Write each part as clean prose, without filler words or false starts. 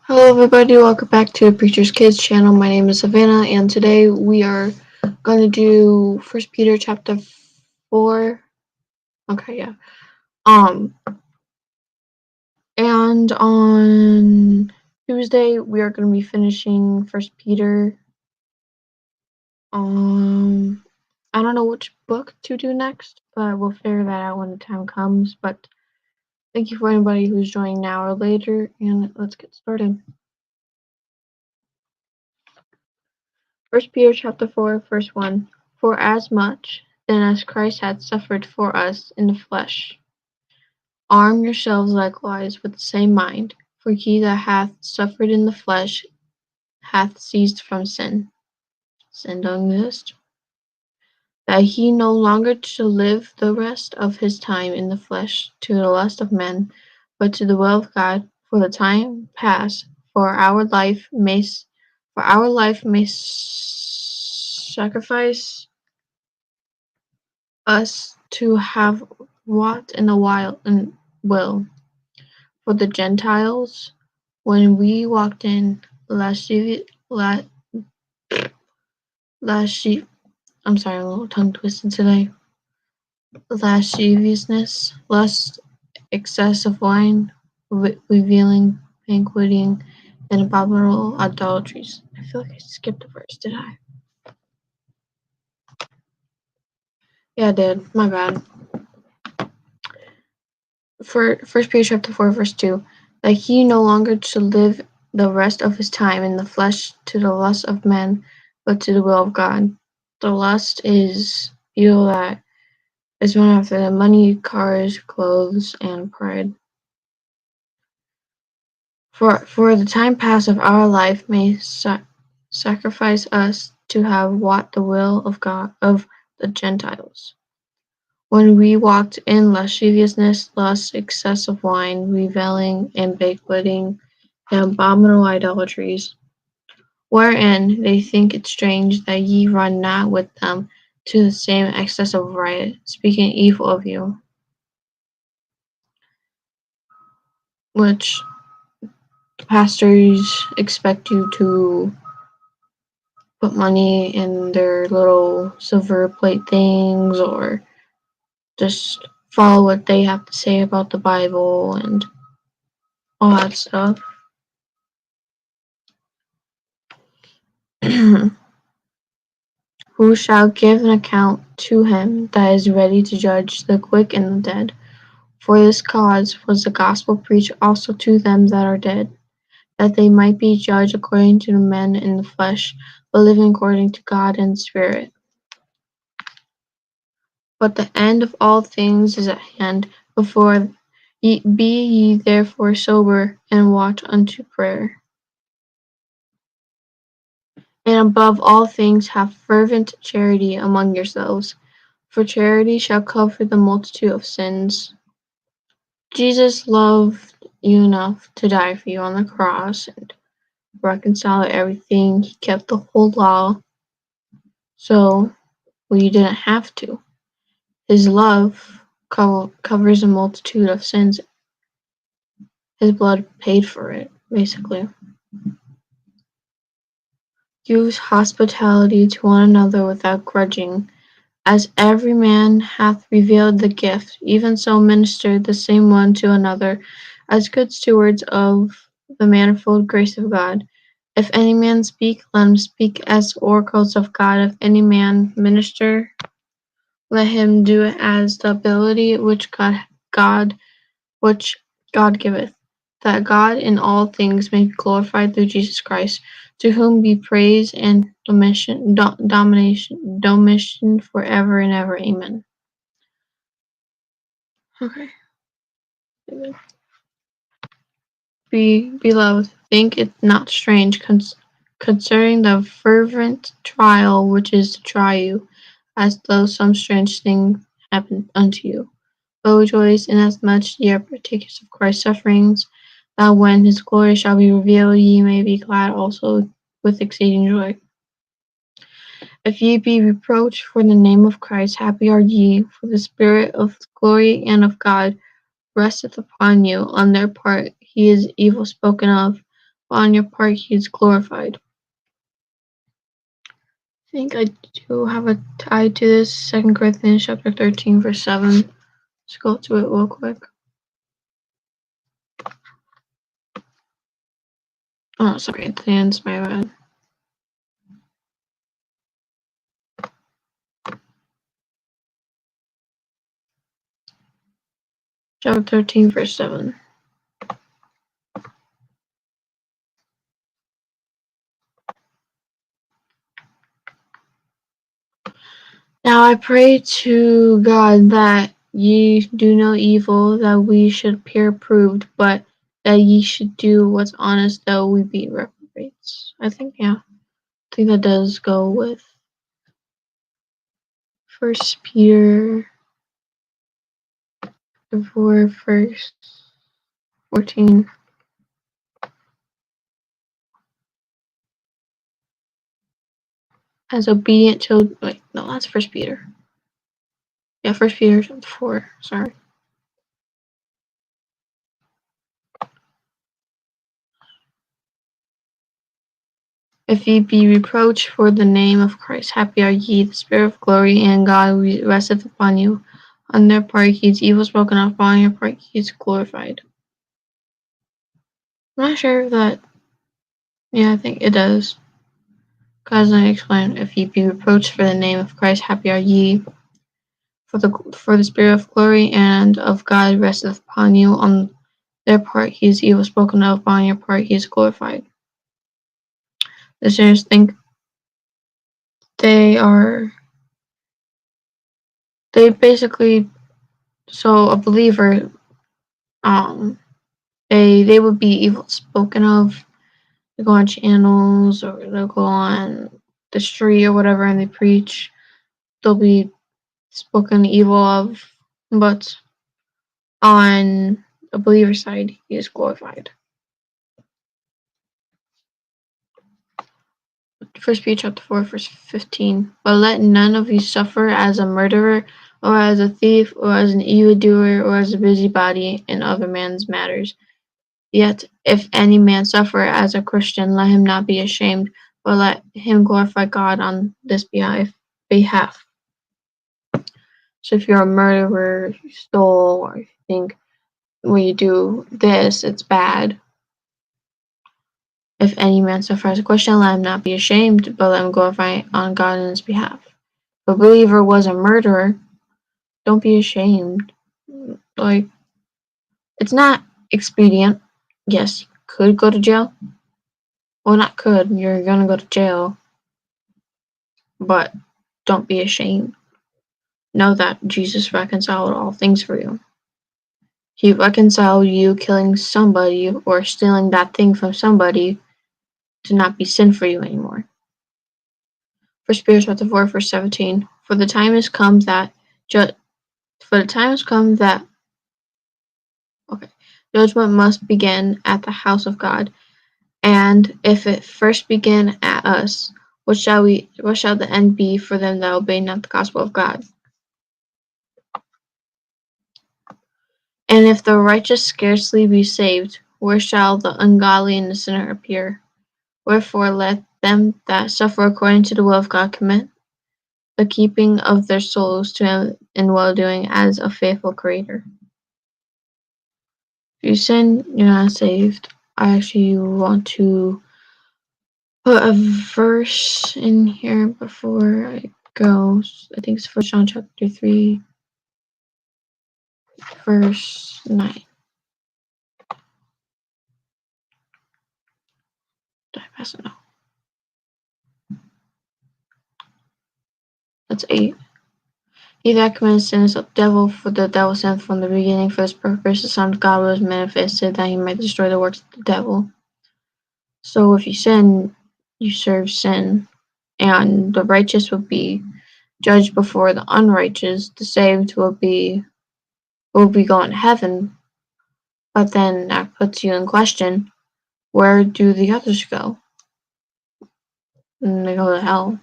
Hello everybody, welcome back to Preacher's Kids channel. My name is Savannah and today we are going to do First Peter chapter 4. Okay, yeah. And on Tuesday we are going to be finishing First Peter. I don't know which book to do next, but we'll figure that out when the time comes. But thank you for anybody who's joining now or later, and let's get started. First Peter chapter 4, verse 1. For as much then as Christ hath suffered for us in the flesh, arm yourselves likewise with the same mind. For he that hath suffered in the flesh hath ceased from sin. Sin don't exist. That he no longer should live the rest of his time in the flesh to the lust of men, but to the will of God. For the time past, our life may sacrifice us to have wrought in the wild and will. For the Gentiles, when we walked in I'm sorry, I'm a little tongue twisted today. Lasciviousness, lust, excess of wine, revealing, banqueting, and abominable idolatries. I feel like I skipped a verse, did I? Yeah, I did. My bad. For First Peter chapter 4, verse 2, that he no longer should live the rest of his time in the flesh to the lust of men, but to the will of God. The lust is evil that is run after the money, cars, clothes, and pride. For the time past of our life may sacrifice us to have what the will of God of the Gentiles. When we walked in lasciviousness, lust, excess of wine, reveling, and banqueting, and abominable idolatries, wherein they think it strange that ye run not with them to the same excess of riot, speaking evil of you, which pastors expect you to put money in their little silver plate things or just follow what they have to say about the Bible and all that stuff. Who shall give an account to him that is ready to judge the quick and the dead? For this cause was the gospel preached also to them that are dead, that they might be judged according to the men in the flesh, but living according to God in the Spirit. But the end of all things is at hand. Be ye therefore sober, and watch unto prayer. And above all things have fervent charity among yourselves, for charity shall cover the multitude of sins. Jesus loved you enough to die for you on the cross and reconcile everything. He kept the whole law, so you didn't have to. His love covers a multitude of sins. His blood paid for it, basically. Use hospitality to one another without grudging. As every man hath revealed the gift, even so minister the same one to another, as good stewards of the manifold grace of God. If any man speak, let him speak as oracles of God. If any man minister, let him do it as the ability which God giveth, that God in all things may be glorified through Jesus Christ, to whom be praise and dominion forever and ever. Amen. Okay. Beloved, think it not strange concerning the fervent trial which is to try you, as though some strange thing happened unto you. But rejoice inasmuch ye are partakers of Christ's sufferings, that when his glory shall be revealed, ye may be glad also with exceeding joy. If ye be reproached for the name of Christ, happy are ye, for the Spirit of glory and of God resteth upon you. On their part he is evil spoken of, while on your part he is glorified. I think I do have a tie to this. 2 Corinthians chapter 13, verse 7. Let's go to it real quick. Oh, sorry, Corinthians, my bad. Chapter 13, verse 7. Now I pray to God that ye do no evil, that we should appear approved, but that ye should do what's honest, though we be reprobates. I think that does go with 1 Peter 4, verse 14. As obedient children. Wait, no, that's 1 Peter. Yeah, 1 Peter 4. Sorry. If ye be reproached for the name of Christ, happy are ye, the Spirit of glory and God resteth upon you. On their part he is evil spoken of, but on your part he is glorified. I'm not sure if that. Yeah, I think it does. Because I explained, if ye be reproached for the name of Christ, happy are ye, for the Spirit of glory and of God resteth upon you. On their part he is evil spoken of, but on your part he is glorified. The sinners think they basically, so a believer, they would be evil spoken of. They go on channels or they'll go on the street or whatever and they preach. They'll be spoken evil of, but on a believer's side, he is glorified. 1 Peter chapter 4, verse 15. But let none of you suffer as a murderer, or as a thief, or as an evildoer, or as a busybody in other men's matters. Yet if any man suffer as a Christian, let him not be ashamed, but let him glorify God on this behalf. So if you're a murderer, if you stole, or you think when you do this, it's bad. If any man suffer as a Christian, let him not be ashamed, but let him glorify on God on his behalf. If a believer was a murderer, don't be ashamed. Like, it's not expedient. Yes, you could go to jail. Well, not could, you're gonna go to jail. But don't be ashamed. Know that Jesus reconciled all things for you. He reconciled you killing somebody or stealing that thing from somebody to not be sin for you anymore. 1 Peter chapter 4, verse 17. For the time has come that judgment must begin at the house of God. And if it first begin at us, what shall the end be for them that obey not the gospel of God? And if the righteous scarcely be saved, where shall the ungodly and the sinner appear? Wherefore let them that suffer according to the will of God commit the keeping of their souls to him in well-doing as a faithful creator. If you sin, you're not saved. I actually want to put a verse in here before I go. I think it's 1 John chapter 3, verse 9. Did I pass it? No. That's 8. He that commits sin is of the devil, for the devil sinned from the beginning. For this purpose the Son of God was manifested, that he might destroy the works of the devil. So if you sin, you serve sin, and the righteous will be judged before the unrighteous. The saved will be going to heaven, but then that puts you in question: where do the others go? And they go to hell.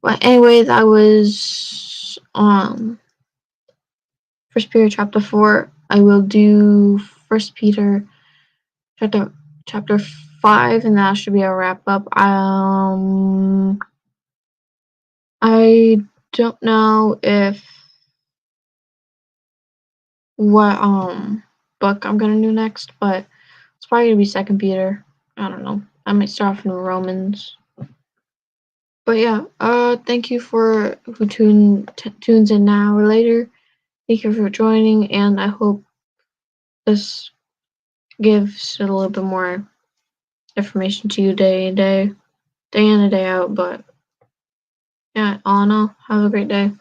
But anyway, that was 1 Peter chapter 4. I will do 1 Peter chapter chapter 5, and that should be a wrap up. I don't know if what book I'm gonna do next, but it's probably gonna be Second Peter. I don't know. I might start off in Romans. But yeah, thank you for who tunes in now or later. Thank you for joining, and I hope this gives a little bit more information to you day in and day out. But yeah, all in all, have a great day.